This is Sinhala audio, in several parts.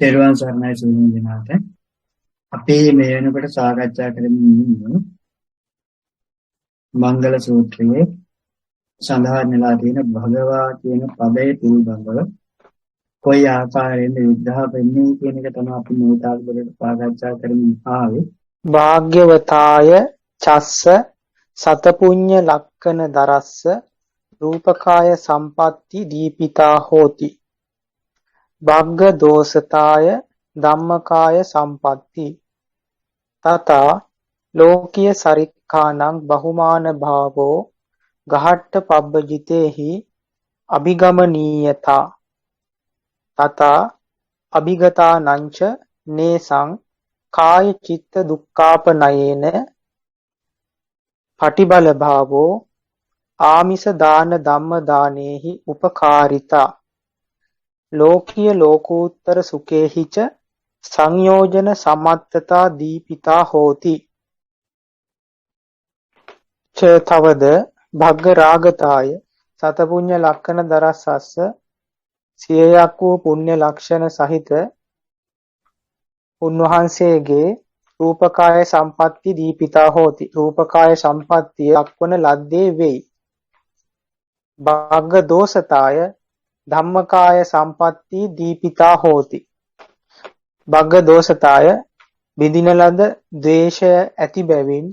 තෙරුවන් සරණයි සියලුම දෙනාට. අපි මේ වෙනකොට සාකච්ඡා කරමින් ඉන්නේ මංගල සූත්‍රයේ සඳහන් වෙලා තියෙන භගවා කියන පදයේ පිළිබඳව කොයි ආකාරයෙන්ද විග්‍රහ වෙන්නේ කියන එක තමයි අපි මේ තාලෙකට සාකච්ඡා කරමින් ආවේ. භාග්‍යවතාය චස්ස සතපුඤ්ඤ ලක්කන දරස්ස රූපකාය සම්පatti දීපිතා හෝති. භග්ග දෝසතාය ධම්මකාය සම්පatti තථා ලෝකීය සරික්ඛානං බහුමාන භාවෝ ගහට්ට පබ්බජිතේහි අභිගමනීයතා තථා අභිගතානංච නේසං කාය චිත්ත දුක්ඛාපනයේන පටිබල භාවෝ ආමිස දාන ධම්ම දානේහි උපකාරිතා ලෝකීය ලෝකෝත්තර සුඛේහිච සංයෝජන සමත්තතා දීපිතා හෝති. චේතවද භග්ග රාගතාය සතපුඤ්ඤ ලක්කන දරස්සස්ස සියයක් වූ පුණ්‍ය ලක්ෂණ සහිත උන්වහන්සේගේ රූපකාය සම්පatti දීපිතා හෝති. රූපකාය සම්පත්තිය දක්වන ලද්දේ වෙයි. භග්ග දෝසතාය ධම්මකාය සම්පatti දීපිතා හෝති. භග්ග දෝසතාය බිඳින ලද ද්වේෂය ඇති බැවින්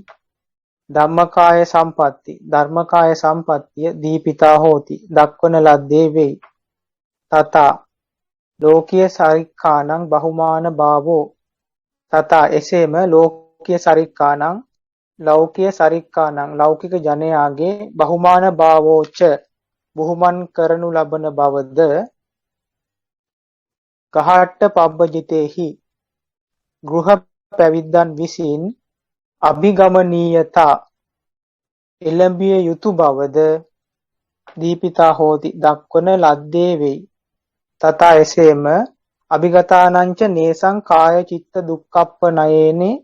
ධම්මකාය සම්පatti ධර්මකාය සම්පත්තිය දීපිතා හෝති දක්වන ලද්දේ වෙයි. තථා ලෝකීය සරික්ඛානං බහුමාන භාවෝ තථා එසේම ලෝකීය සරික්ඛානං ලෞකික සරික්ඛානං ලෞකික ජනයාගේ බහුමාන භාවෝච බුහුමන් කරනු ලබන බවද ගහට්ට පබ්බජිතේහි ගෘහ පැවිද්දන් විසින් අභිගමනීයතා එළඹිය යුතු බවද දීපිතා හෝති දක්වන ලද්දේ වෙයි. තථා එසේම අභිගතානංච නේසං කාය චිත්ත දුක්ඛප්පනයේනේ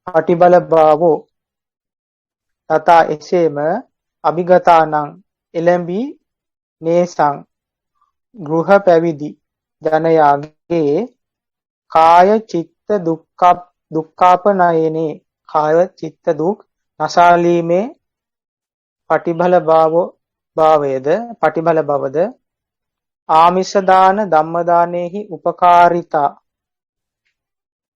පටිබල භාවෝ තථා එසේම අභිගතානං එළඹි නේසං ගෘහ පැවිදි ජනයාගේ කාය චිත්ත දුක්ඛාපනයේනේ කාය චිත්ත දුක් නසාලීමේ පටිබල භවද ආමිෂ දාන ධම්ම දානේහි උපකාරිතා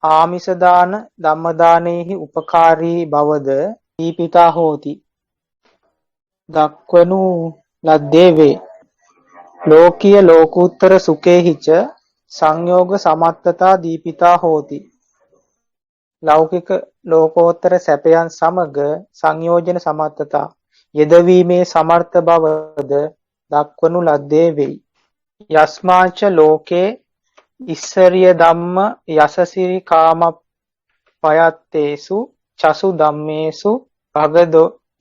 ආමිෂ දාන ධම්ම දානේහි උපකාරී බවද දීපිතා හෝති දක්වනු ලද්දේ වේ. ලෝකීය ලෝකෝත්තර සුඛේහිච සංයෝග සමත්තතා දීපිතා හෝති. ලෞකික ලෝකෝත්තර සැපයන් සමග සංයෝජන සමත්තතා යෙදවීමේ සමර්ථ බවද දක්වනු ලද්දේ වෙයි. යස්මාච ලෝකේ ඉස්සරිය ධම්ම යසසිරි කාම පයත්තේසු චසු ධම්මේසු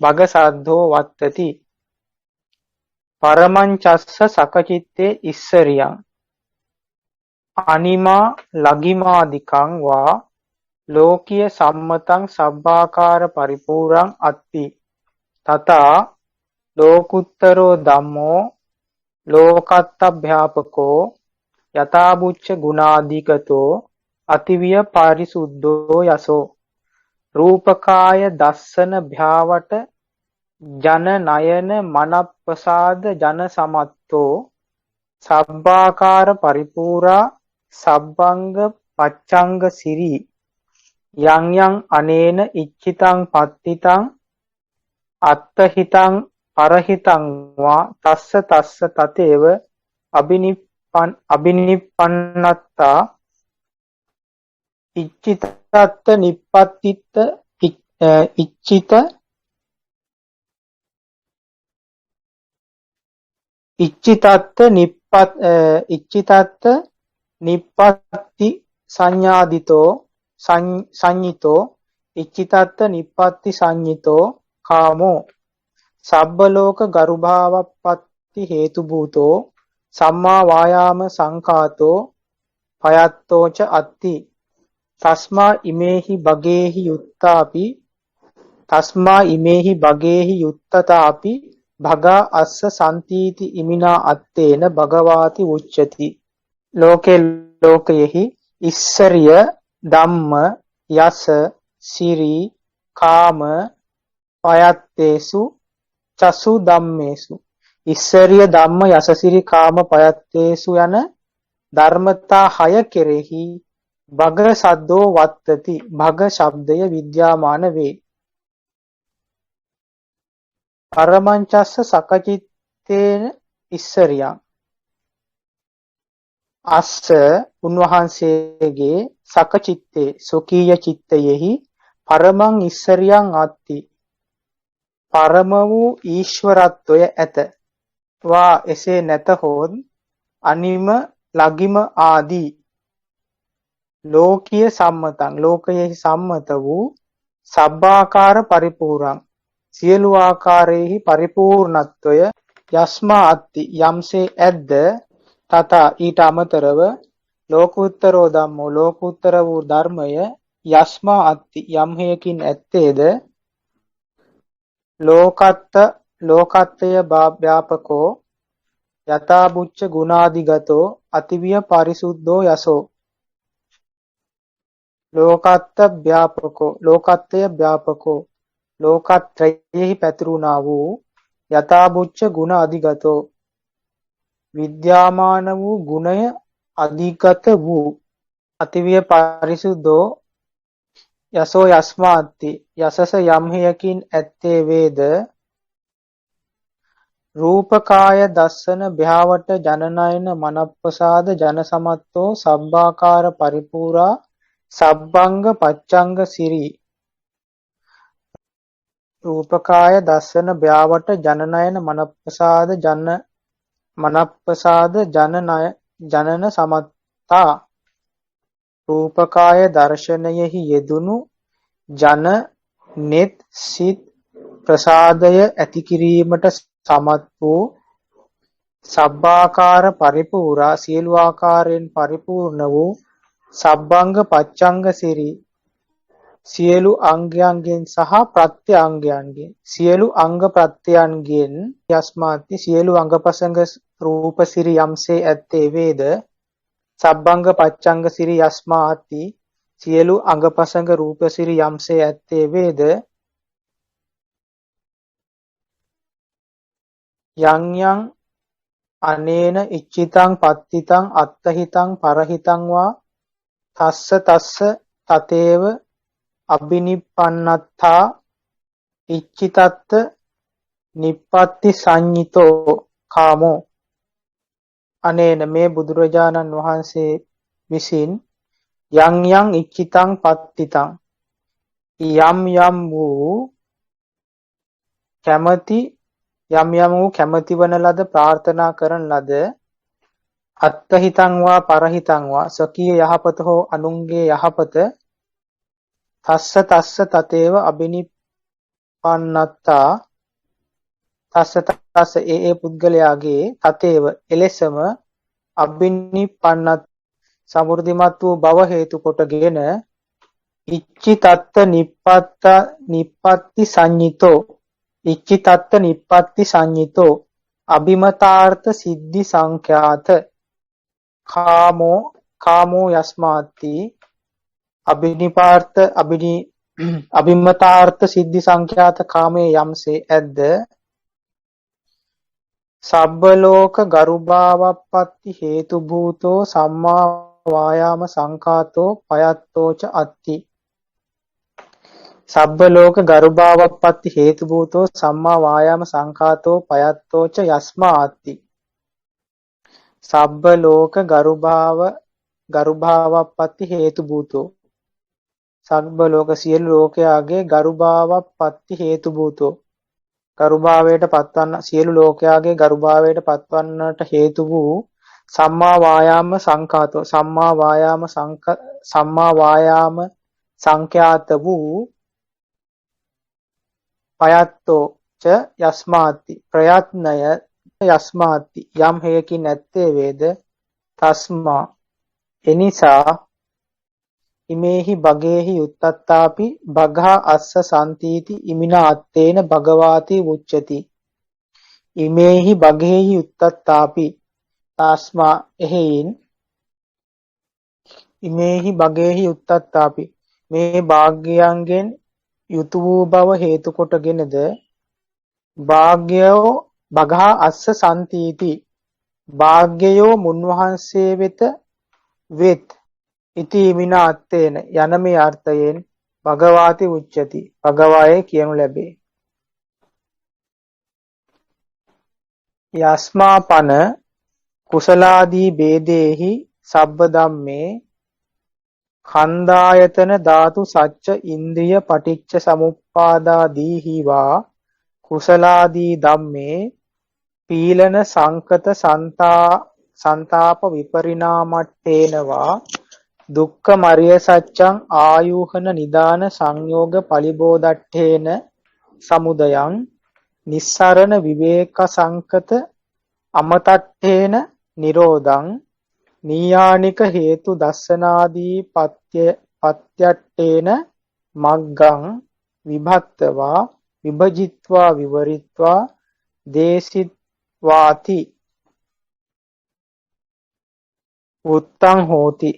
භග සද්ධෝ වත්තති පරමං චස්ස සකචිත්තේ ඉස්සරියං අනිමා ලගිමාදිකං වා ලෝකීය සම්මතං සබ්බාකාර පරිපූර්ණං අත්ති තථා ලෝකුත්තරෝ ධම්මෝ ලෝකත්තභ්‍යාපකෝ යථාබුච්ච ගුණාධිකතෝ අතිවිය පාරිසුද්ධෝ යසෝ රූපකාය දස්සන භ්‍යාවට ජන නයන මනප්පසාද ජන සමත්තෝ සබ්බාකාර පරිපූරා සබ්බංග පච්ඡංග සිරි යං යං අනේන ඉච්ඡිතං පත්තිතං අත්තහිතං පරහිතං වා තස්ස තතේව අබිනිප්පන්නත්තා ඉච්ඡිතත්ත නිප්පත්තිත ඉච්ඡිතත්ත නිප්පත්ති සංඥාදිතෝ සංඤිතෝ ඉච්ඡිතත්ත නිප්පත්ති සංඤිතෝ කාමෝ සබ්බලෝක ගරුභාවප්පත්ති හේතු භූතෝ සම්මා වායාම සංඛාතෝ පයත්තෝච අත්ති තස්මා ඉමේහි භගේහි යුත්තතාපි භගා අස්ස සන්තීති ඉමිනා අත්තේන භගවාති උච්චති. ලෝකයෙහි ඉස්සරිය ධම්ම යස සිරි කාම පයත්තේසු චසු ධම්මේසු. ඉස්සරිය ධම්ම යස සිරි කාම පයත්තේසු යන ධර්මතා 6 කෙරෙහි භග සද්දෝ වත්තති. භග ශබ්දය විද්‍යාමාන වේ. පරමංචස්ස සකචිත්තේන ඉස්සරියං. අස්ස උන්වහන්සේගේ සකචිත්තේ සොකීය චිත්තයෙහි පරමං ඉස්සරියං අත්ති. පරම වූ ඊශ්වරත්වය ඇත. වා එසේ නැතහොත් අනිම ලගිම ආදී ලෝකීය සම්මතං ලෝකයෙහි සම්මත වූ සබ්බාකාර පරිපූර්ණං සියලු ආකාරයෙහි පරිපූර්ණත්වය යස්මා අත්ති යම්සේ ඇද්ද තථා ඊට අමතරව ලෝකුත්තරෝ ධම්මෝ ලෝකුත්තර වූ ධර්මය යස්මා අත්ති යම් හේකින් ඇත්තේද ලෝකත්වය ව්‍යාපකෝ යථා බුච්ච ගුණාදිගතෝ අතිවිය පරිසුද්ධෝ යසෝ. ලෝකත්වය ව්‍යාපකෝ ලෝකත්‍රයෙහි පැතිරුණා වූ යථා බුච්ච ගුණ අධිගතෝ විද්‍යාමාන වූ ගුණය අධිගත වූ අතිවිය පරිසුද්ධෝ යසෝ යස්මාත්ති යසස යම් හේයකින් ඇත්තේ වේද රූපකාය දස්සන භ්‍යාවට ජනනයන මනප්පසාද ජන සමත්තෝ සබ්බාකාර පරිපූරා සබ්බංග පච්චංග සිරි. රූපකාය දස්සන භ්‍යාවට ජනනයන මනප්පසාද ජනන සමත්තා. රූපකාය දර්ශනයෙහි යෙදුණු ජන නෙත් සිත් ප්‍රසාදය ඇති කිරීමට සමත් වූ සබ්බාකාර පරිපූර්ණා සියලු ආකාරයෙන් පරිපූර්ණ වූ සබ්බංග පච්චංග සිරි සියලු අංගයන්ගෙන් සහ ප්‍රත්‍යංගයන්ගෙන් සියලු අංග ප්‍රත්‍යයන්ගෙන් යස්මාති සියලු අංගපසංග රූප සිරි යම්සේ ඇත්තේ වේද සබ්බංග පච්චංග සිරි යස්මාති සියලු අංගපසංග රූප සිරි යම්සේ ඇත්තේ වේද යං යං අනේන ඉච්ඡිතං පත්තිතං අත්තහිතං පරහිතං වා තස්ස තතේව අබිනිප්පන්නත්තා ඉච්ඡිතත්ත නිප්පත්ති සංඤිතෝ කාමෝ. අනේන මේ බුදුරජාණන් වහන්සේ විසින් යං යං ඉච්ඡිතං පත්තිතං යම් වූ කැමැති වන ලද ප්‍රාර්ථනා කරන ලද අත්තහිතං වා පරහිතං වා සකීය යහපත හෝ අනුන්ගේ යහපත තස්ස තතේව අබිනිප්පන්නත්තා තස්ස ඒ පුද්ගලයාගේ තතේව එලෙසම අබිනිප්පන්නත් සමෘද්ධිමත් වූ බව හේතු කොටගෙන ඉච්ඡිතත්ත නිප්පත්ති සංඤිතෝ අභිමතාර්ථ සිද්ධි සංඛ්‍යාත කාමෝ යස්මාති අභිමතාර්ථ සිද්ධි සංඛ්‍යාත කාමයේ යම්සේ ඇද්ද සබ්බ ලෝක ගරුභාවප්පත්ති හේතු භූතෝ සම්මා වායාම සංඛාතෝ පයත්තෝච අත්ති. සබ්බ ලෝක ගරුභාවප්පත්ති හේතු භූතෝ සම්මා වායාම සංඛාතෝ පයත්තෝච යස්මා අත්ති. සබ්බ ලෝක ගරුභාවප්පත්ති හේතු භූතෝ සබ්බ ලෝක සියලු ලෝකයාගේ ගරුභාවප්පත්ති හේතු භූතෝ ගරුභාවයට පත්වන්න සියලු ලෝකයාගේ ගරුභාවයට පත්වන්නට හේතු වූ සම්මා වායාම සංඛාතෝ සම්මා වායාම සංඛ්‍යාත වූ පයත්තෝ ච යස්මාති ප්‍රයත්නය යස්මාති යම් හේකින් ඇත්තේ වේද තස්මා එනිසා ඉමේහි භගේහි උත්තත්තාපි භගා අස්ස සම්තීති ඉමිනා අත්තේන භගවාති උච්චති. ඉමේහි භගේහි උත්තත්තාපි තස්මා එහෙයින් ඉමේහි භගේහි උත්තත්තාපි මේ භාග්‍යයන්ගෙන් යුතු වූ බව හේතු කොටගෙනද භාග්‍යයෝ භගහා අස්ස සම්තීති භාග්‍යයෝ මුන්වහන්සේ වෙත් ඉති විනා අත්තේන යන මේ අර්ථයෙන් භගවාති උච්චති භගවායේ කියනු ලැබේ. යස්මාපන කුසලාදී ભેදේහි සබ්බ ධම්මේ ඛණ්ඩායතන ධාතු සච්ච ඉන්ද්‍රිය පටිච්ච සමුප්පාදාදීහි වා කුසලාදී ධම්මේ පීලන සංකත සංතාප විපරිණාමට්ඨේනවා දුක්ඛ මරිය සච්ඡං ආයුහන නිදාන සංයෝග පලිබෝධට්ඨේන සමුදයං නිස්සරණ විවේක සංකත අමතට්ඨේන නිරෝධං නීයානික හේතු දස්සනාදී පත්‍යට්ඨේන මග්ගං විභත්තවා විභජිත්වා විවරිත්වා දේසිත්වාති උත්තං හෝති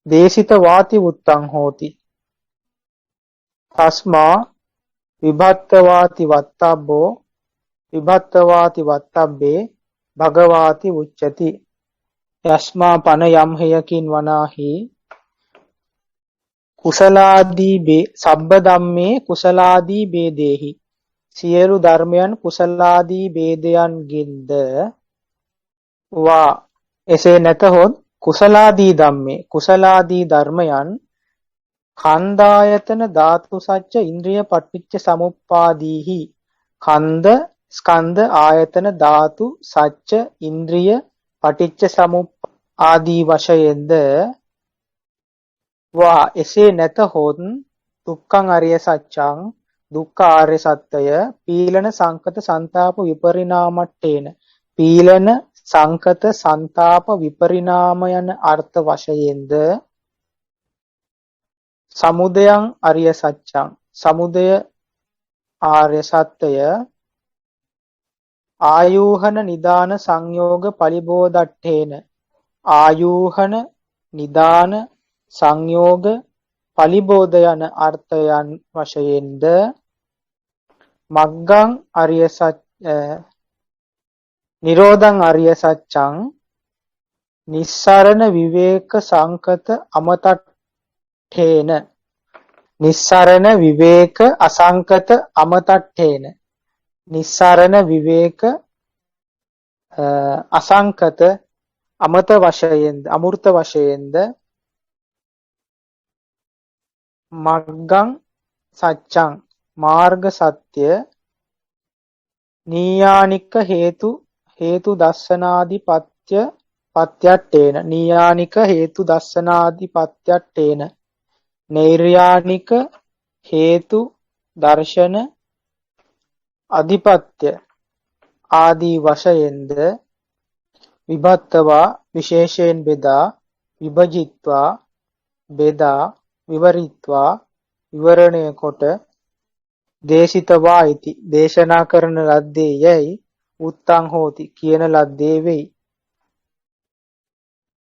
දේසිතවාති උත්තං හෝති තස්මා විභත්තවාති වත්තබ්බෝ විභත්තවාති වත්තබ්බේ භගවාති උච්චති. යස්මා පන යම් හේයකින් වනාහි කුසලාදී සබ්බ ධම්මේ කුසලාදී ભેදේහි සියලු ධර්මයන් කුසලාදී ભેදයන්ගින්ද වා එසේ නැතහොත් කුසලාදී ධම්මේ කුසලාදී ධර්මයන් ඛණ්ඩායතන ධාතු සච්ච ඉන්ද්‍රිය පටිච්ච සමුප්පාදීහි ඛණ්ඩ ස්කන්ධ ආයතන ධාතු සච්ච ඉන්ද්‍රිය පටිච්ච සමුප්පාදී වශයෙන්ද වා එසේ නැතහොත් දුක්ඛං අරිය සත්‍යං දුක්ඛ ආර්ය සත්‍යය පීලන සංකත සංතාප විපරිණාමට්ඨේන පීලන සංකත සංතාප විපරිණාම යන අර්ථ වශයෙන්ද සමුදයං අරිය සත්‍යං සමුදය ආර්ය සත්‍යය ආයෝහන නිදාන සංයෝග පලිබෝධට්ඨේන ආයෝහන නිදාන සංයෝග පලිබෝධ යන අර්ථයන් වශයෙන්ද මග්ගං අරිය සත්‍ය නිරෝධං අරිය සත්‍යං නිස්සරණ විවේක සංකත අමතට්ඨේන නිස්සරණ විවේක අසංකත අමතට්ඨේන නිස්සරණ විවේක අසංකත අමත වශයෙන්ද අමෘත වශයෙන්ද මග්ගං සත්‍යං මාර්ග සත්‍ය නීයානික හේතු දස්සනාදි පත්‍යට්ඨේන නීයානික හේතු දස්සනාදි පත්‍යට්ඨේන නෛර්යානික හේතු දර්ශන අධිපත්‍ය ආදී වශයෙන්ද විභත්තවා විශේෂයෙන් බෙදා විභජිත්වා බෙදා විවරිත්වා විවරණය කොට දේශිතවා ඉති දේශනා කරන ලද්දේ යයි උත්තං හෝති කියන ලද්දේ වෙයි.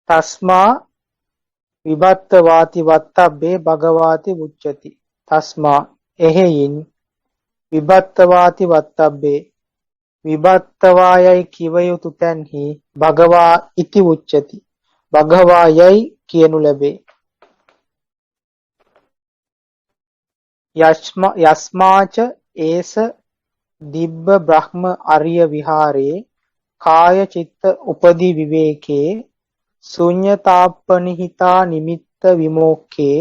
තස්මා විභත්තවාති වත්තබ්බේ භගවාති උච්චති. තස්මා එහෙයින් විභත්තවාති වත්තබ්බේ විභත්තවායයි කිව යුතු තැන්හි භගවා ඉති උච්චති භගවායයි කියනු ලැබේ. යස්මාච ඒස දිබ්බ බ්‍රහ්ම අරිය විහාරේ කාය චිත්ත උපදි විවේකේ ශුඤ්ඤතාප්පනිහිතා නිමිත්ත විමෝක්ඛේ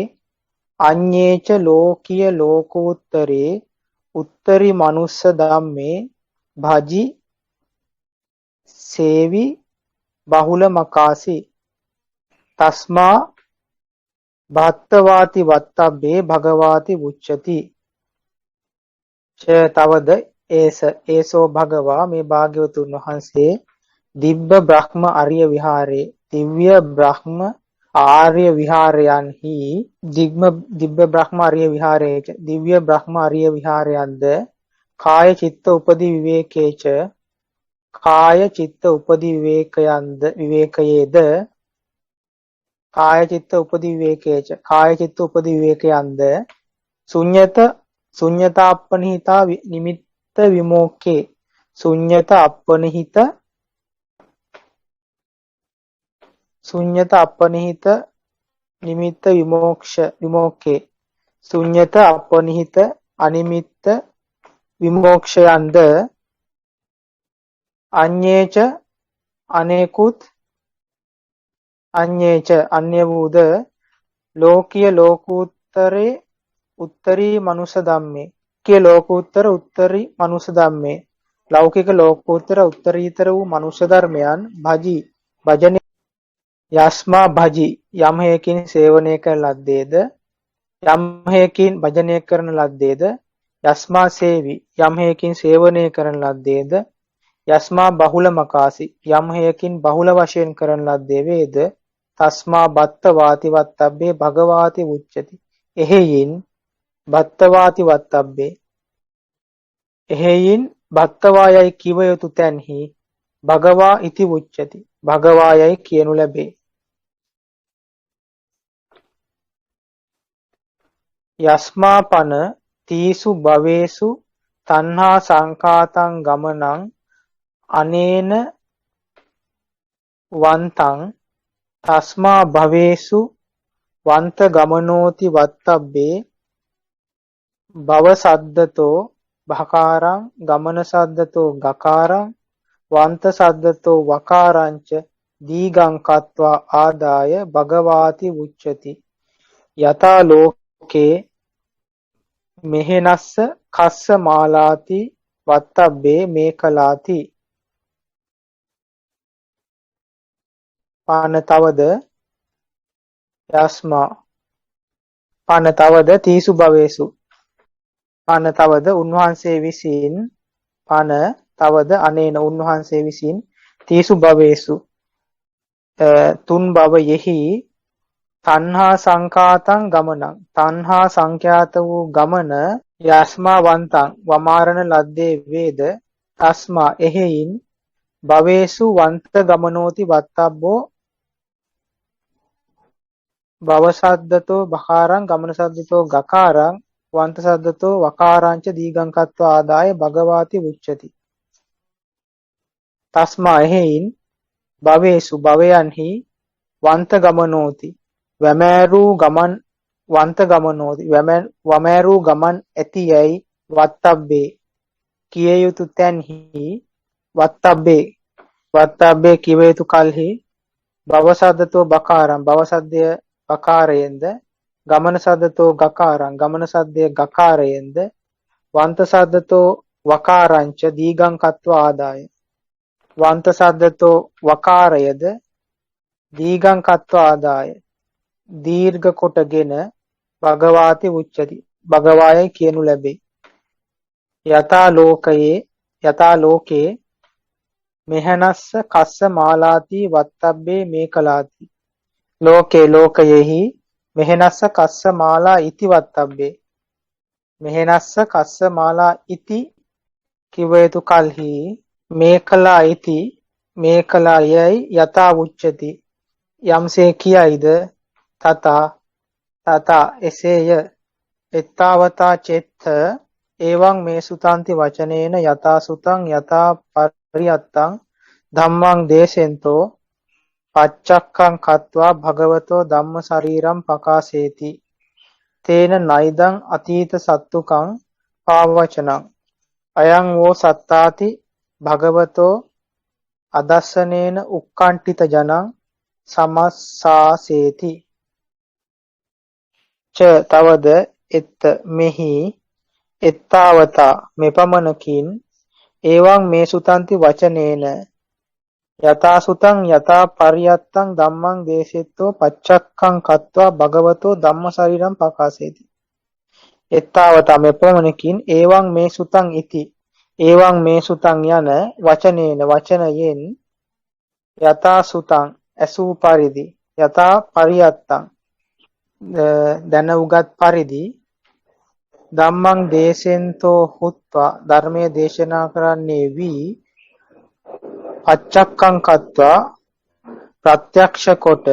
අඤ්ඤේච ලෝකීය ලෝකෝත්තරේ උත්තරි මනුස්ස ධම්මේ භජි සේවි බහුල මකාසි. තස්මා භත්තවාති වත්තබ්බේ භගවාති උච්චති. තවද ඒසෝ භගවා මේ භාග්‍යවතුන් වහන්සේ දිබ්බ බ්‍රහ්ම ආර්ය විහාරේ දිව්‍ය බ්‍රහ්ම ආර්ය විහාරයන්හි දිබ්බ බ්‍රහ්ම ආර්ය විහාරේච දිව්‍ය බ්‍රහ්ම ආර්ය විහාරයන්ද කාය චිත්ත උපදි විවේකේච කාය චිත්ත උපදි විවේකයන්ද විවේකයේද කාය චිත්ත උපදි විවේකේච කාය චිත්ත උපදි විවේකයන්ද ශුඤ්ඤතාප්පනිහිතා නිමිත්ත විමෝක්ඛේ ශුඤ්ඤත අපනිහිත නිමිත්ත විමෝක්ඛේ ශුඤ්ඤත අපනිහිත අනිමිත්ත විමෝක්ෂයන්ද අඤ්ඤේච අනේකුත් අඤ්ඤේච අන්‍ය වූද ලෝකීය ලෝකෝත්තරේ උත්තරී මනුෂ්‍ය ධම්මේ කිය ලෝකෝත්තර උත්තරී මනුෂ්‍ය ධම්මේ ලෞකික ලෝකෝත්තර උත්තරීතර වූ මනුෂ්‍ය ධර්මයන් භජනේ යස්මා භජි යම් හේකින් සේවනය කරන ලද්දේද යම් හේකින් භජනය කරන ලද්දේද යස්මා සේවි යම් හේකින් සේවනය කරන ලද්දේද යස්මා බහුල මකාසි යම් හේකින් බහුල වශයෙන් කරන ලද්දේ වේද තස්මා බත්ත වාති වත්තබ්බේ භගවාති උච්චති එහෙයින් බත්තවාති වත්තබ්බේ එහෙයින් බත්තවායයි කිව යුතු තැන්හි භගවා ඉති උච්චති භගවායයි කියනු ලැබේ යස්මාපන තීසු භවේසු තණ්හා සංඛාතං ගමනං අනේන වන්තං තස්මා භවේසු වන්ත ගමනෝති වත්තබ්බේ භව සද්දතෝ භකාරං ගමන සද්දතෝ ගකාරං වන්ත සද්දතෝ වකාරංච දීගං කତ୍වා ආදාය භගවාති උච්චති යතා ලෝකේ මෙහෙනස්ස කස්ස මාලාති වත්තබ්බේ මේකලාති පාන තවද යස්මා පාන තවද තීසු භවේසු පාන තවද උන්වහන්සේ විසින් පාන තවද අනේන උන්වහන්සේ විසින් තීසු භවේසු තුන් භවයෙහි තණ්හා සංඛාතං ගමනං තණ්හා සංඛ්‍යාත වූ ගමන යස්මා වන්තං වමාරණ ලද්දේ වේද තස්මා එහෙයින් භවේසු වන්ත ගමනෝති වත්තබ්බෝ භව සද්දතෝ බකාරං ගමන සද්දතෝ ගකාරං වන්ත සද්දතෝ වකාරංච දීගං කତ୍වා ආදාය භගවාති උච්චති තස්මා එහෙයින් භවේසු භවයන්හි වන්ත ගමනෝති වමෑරූ ගමන් වන්ත ගමනෝති වමෑරූ ගමන් ඇතියයි වත්තබ්බේ කිය යුතු තැන්හි වත්තබ්බේ කිව යුතු කල්හි භව සද්දතෝ බකාරං භව සද්දය බකාරයෙන්ද ගමන සද්දතෝ ගකාරං ගමන සද්දය ගකාරයෙන්ද වන්ත සද්දතෝ වකාරංච දීගං කତ୍වා ආදාය වන්ත සද්දතෝ වකාරයද දීගං කତ୍වා ආදාය දීර්ඝ කොටගෙන භගවාති උච්චති භගවායයි කියනු ලැබේ යතා ලෝකේ මෙහනස්ස කස්ස මාලාති වත්තබ්බේ මේකලාති ලෝකයෙහි මෙහෙනස්ස කස්ස මාලා ඉති වත්තබ්බේ මෙහෙනස්ස කස්ස මාලා ඉති කිව යුතු කල්හි මේකලා ඉති මේකලා යයි යතා උච්චති යම්සේ කියයිද තත එසේය එත්තාවතා චෙත්ත එවං මේ සුතාන්ති වචනේන යතා සුතං යතා පරියත්තං ධම්මං දේශෙන්තෝ පච්චක්ඛං කତ୍වා භගවතෝ ධම්ම ශරීරම් පකාසේති තේන නයිදං අතීත සත්තුකං පාවචනං අයං වෝ සත්තාති භගවතෝ අදස්සනේන උක්කණ්ඨිත ජනං සමස්සාසේති ච තවද එත් මෙහි එත්තාවතා මෙපමණකින් එවං මේ සුතන්ති වචනේන යතා සුතං යතා පරියත්තං ධම්මං දේශෙත්තෝ පච්චක්ඛං කତ୍වා භගවතෝ ධම්ම ශරීරම් පකාසේති එත්තාවතා මෙපමණකින් එවං මේ සුතං ඉති එවං මේ සුතං යන වචනයෙන් යතා සුතං ඇසූ පරිදි යතා පරියත්තං දැන උගත් පරිදි ධම්මං දේශෙන්තෝ හුත්වා ධර්මයේ දේශනා කරන්නේ වී පච්චක්ඛං කତ୍වා ප්‍රත්‍යක්ෂ කොට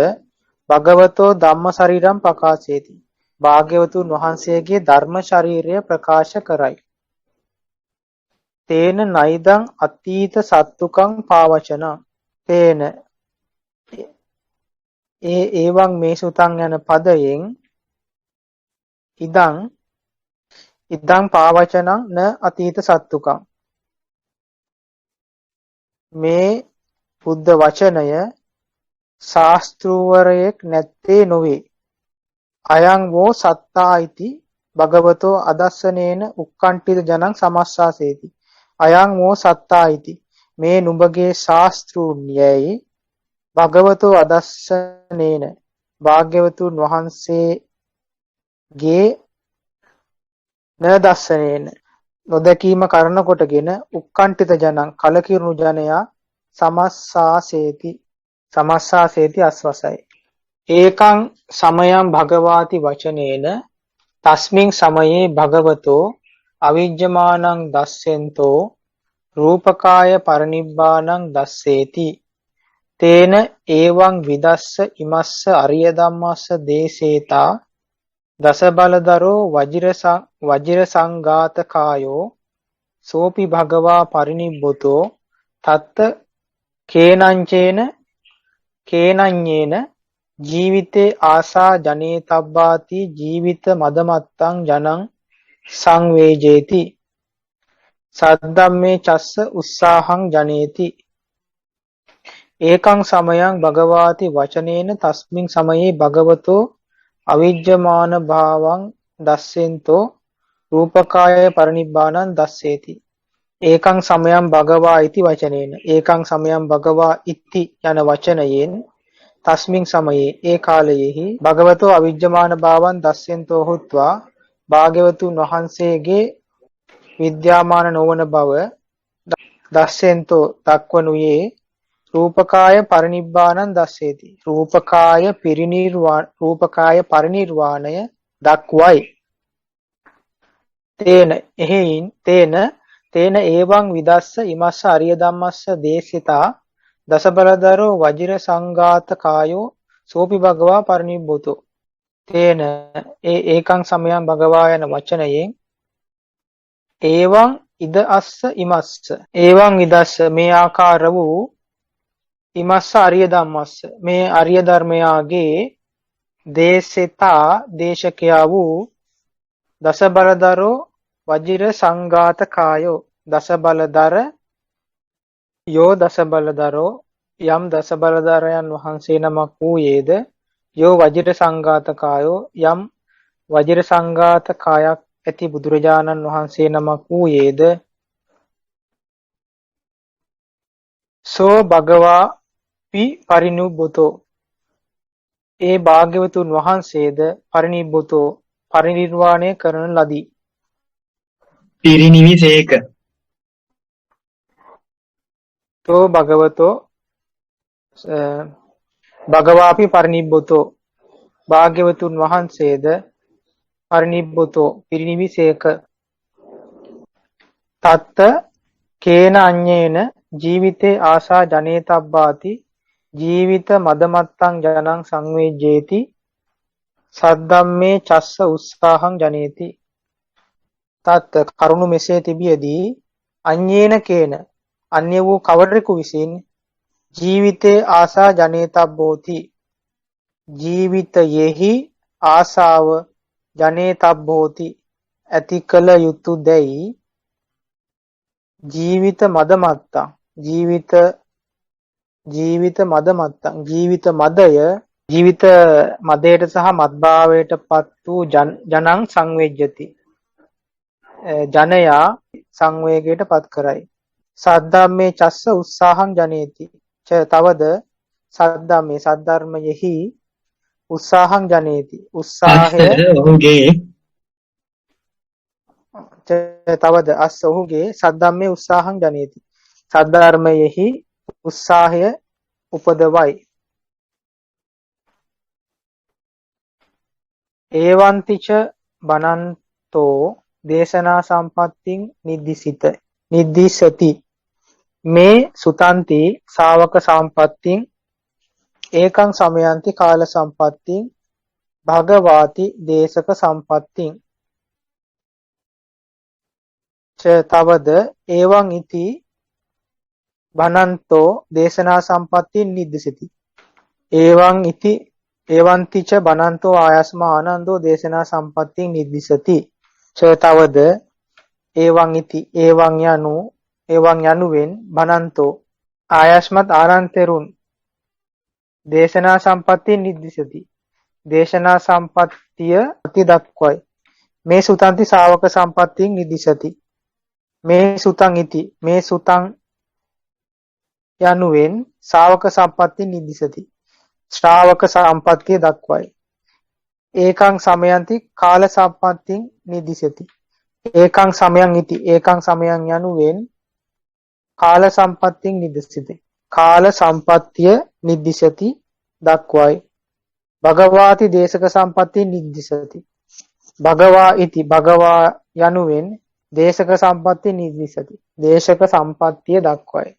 භගවතෝ ධම්ම ශරීරම් ප්‍රකාශේති. භාග්‍යවතුන් වහන්සේගේ ධර්ම ශරීරය ප්‍රකාශ කරයි. තේන නයිදං අතීත සත්තුකං පාවචන. තේන ඒවං මේ සුතං යන පදයෙන් ඉදං පාවචනං න අතීත සත්තුකං. මේ බුද්ධ වචනය ශාස්ත්‍රූවරයෙක් නැත්තේ නොවේ. අයං වෝ සත්තා ඉති භගවතෝ අදස්සනේන උක්කණ්ඨිත ජනං සමස්සාසේති. අයං වෝ සත්තා ඉති මේ නුඹගේ ශාස්ත්‍රූන්‍යයි භගවතෝ අදස්සනේන භාග්‍යවතුන් වහන්සේගේ නදස්සනේන නොදකීම කරන කොටගෙන උක්කණ්ඨිත ජනං කලකිරුණු ජනයා සමස්සාසේති අස්වසයි. ඒකං සමයං භගවාති වචනේන තස්මින් සමයේ භගවතෝ අවිජ්ජමානං දස්සෙන්තෝ රූපකාය පරිනිබ්බානං දස්සේති. තේන ඒවං විදස්ස ඉමස්ස අරිය ධම්මස්ස දේසේතා දස බලදරෝ වජිර සංඝාතකායෝ සෝපි භගවා පරිනිබ්බුතෝ තත්ත කේනඤ්ඤේන ජීවිතේ ආසා ජනේතබ්බාති ජීවිත මදමත්තං ජනං සංවේජේති. සද්දම්මේ චස්ස උස්සාහං ජනේති. ඒකං සමයං භගවාති වචනේන තස්මින් සමයේ භගවතෝ අවිජ්ජමාන භාවං දස්සෙන්තෝ රූපකාය පරිනිබ්බානං දස්සේති. ඒකං සමයං භගවා ඉති වචනේන ඒකං සමයං භගවා ඉති යන වචනයෙන් තස්මින් සමයේ ඒ කාලයෙහි භගවතෝ අවිජ්ජමාන භාවං දස්සෙන්තෝ හුත්වා භාග්‍යවතුන් වහන්සේගේ විද්‍යාමාන නොවන බව දස්සෙන්තෝ දක්වනුයේ රූපකාය පරිනිබ්බානං දස්සේති. රූපකාය පරිනිර්වාණය දක්වයි. තේන ඒවං විදස්ස ඉමස්ස අරිය ධම්මස්ස දේශිතා දස බලදරෝ වජිර සංඝාතකායෝ සෝපි භගවා පරිනිබ්බුතෝ. තේන ඒකං සමයං භගවා යන වචනයෙන් ඒවං ඉද අස්ස ඉමස්ස ඒවං විදස්ස මේ ආකාර වූ ඉමස්ස අරිය ධම්මස්ස මේ අරිය ධර්මයාගේ දේශිතා දේශකයා වූ දස බලදරෝ වජිර සංඝාතකායෝ දස බලදර යෝ දස බලදරෝ යම් දස බලදරයන් වහන්සේ නමක් වූයේද යෝ වජිර සංඝාතකායෝ යම් වජිර සංඝාතකායක් ඇති බුදුරජාණන් වහන්සේ නමක් වූයේද සෝ භගවා පරිනිබ්බුතෝ ඒ භාග්‍යවතුන් වහන්සේද පරිනිබ්බුතෝ පරිනිර්වාණය කරන ලදී. පිරිනිවිසේක. තෝ භගවතෝ භගවාපි පරිනිබ්බුතෝ භාග්‍යවතුන් වහන්සේද පරිනිබ්බුතෝ පිරිනිවිසේක. තත්ත කේන අඤ්ඤේන ජීවිතේ ආසා ජනේතබ්බාති ජීවිත මදමත්තං ජනං සංවේජ්ජේති සද්දම්මේ චස්ස උස්සාහං ජනේති. තත් කරුණු මෙසේ තිබියදී අඤ්ඤේන කේන අන්‍ය වූ කවරෙකු විසින් ජීවිතේ ආසා ජනේතබ්බෝති ජීවිතයෙහි ආසාව ජනේතබ්බෝති ඇති කල යුතු දැයි ජීවිත මදමත්තං ජීවිත මදමත්තං ජීවිත මදය ජීවිත මදයට සහ මත්භාවයට පත් වූ ජනං සංවේජ්ජති ජනයා සංවේගයට පත් කරයි. සද්ධම්මේ චස්ස උස්සාහං ජනේති තවද සද්ධම්මේ සද්ධර්මයෙහි උස්සාහං ජනේති උස්සාහය තවද අස්ස ඔහුගේ සද්ධම්මේ උස්සාහං ජනේති සද්ධර්මයෙහි උත්සාහය උපදවයි. ඒවන්තිච බනන්තෝ දේශනා සම්පත්තින් නිද්දිසති මේ සුතන්ති ශාවක සම්පත්තින් ඒකං සමයන්ති කාල සම්පත්තින් භගවාති දේශක සම්පත්තින් ච තවද එවං ඉති බනන්තෝ දේශනා සම්පත්තින් නිද්දිසති. එවං ඉති එවන්ති ච බනන්තෝ ආයස්මා ආනන්දෝ දේශනා සම්පත්තින් නිද්දිසති. ච තවද එවං ඉති එවං යනුවෙන් බනන්තෝ ආයස්මත් ආනන්තරුන් දේශනා සම්පත්තිය නිද්දිසති. දේශනා සම්පත්තිය අති දක්වයි. මේ සුතන්ති ශාවක සම්පත්තියෙන් නිද්දිසති. මේ සුතං ඉති මේ සුතං යනුවෙන් ශාවක සම්පත්තිය නිද්දිසති. ශ්‍රාවක සම්පත්තිය දක්වයි. ඒකං සමයන්ති කාල සම්පත්තියෙන් නිද්දිසති. ඒකං සමයං ඉති ඒකං සමයං යනුවෙන් කාල සම්පත්තියෙන් නිද්දිසති. කාල සම්පත්තිය නිද්දිසති දක්වයි. භගවාති දේශක සම්පත්තිය නිද්දිසති. භගවා ඉති භගවා යනුවෙන් දේශක සම්පත්තිය නිද්දිසති. දේශක සම්පත්තිය දක්වයි.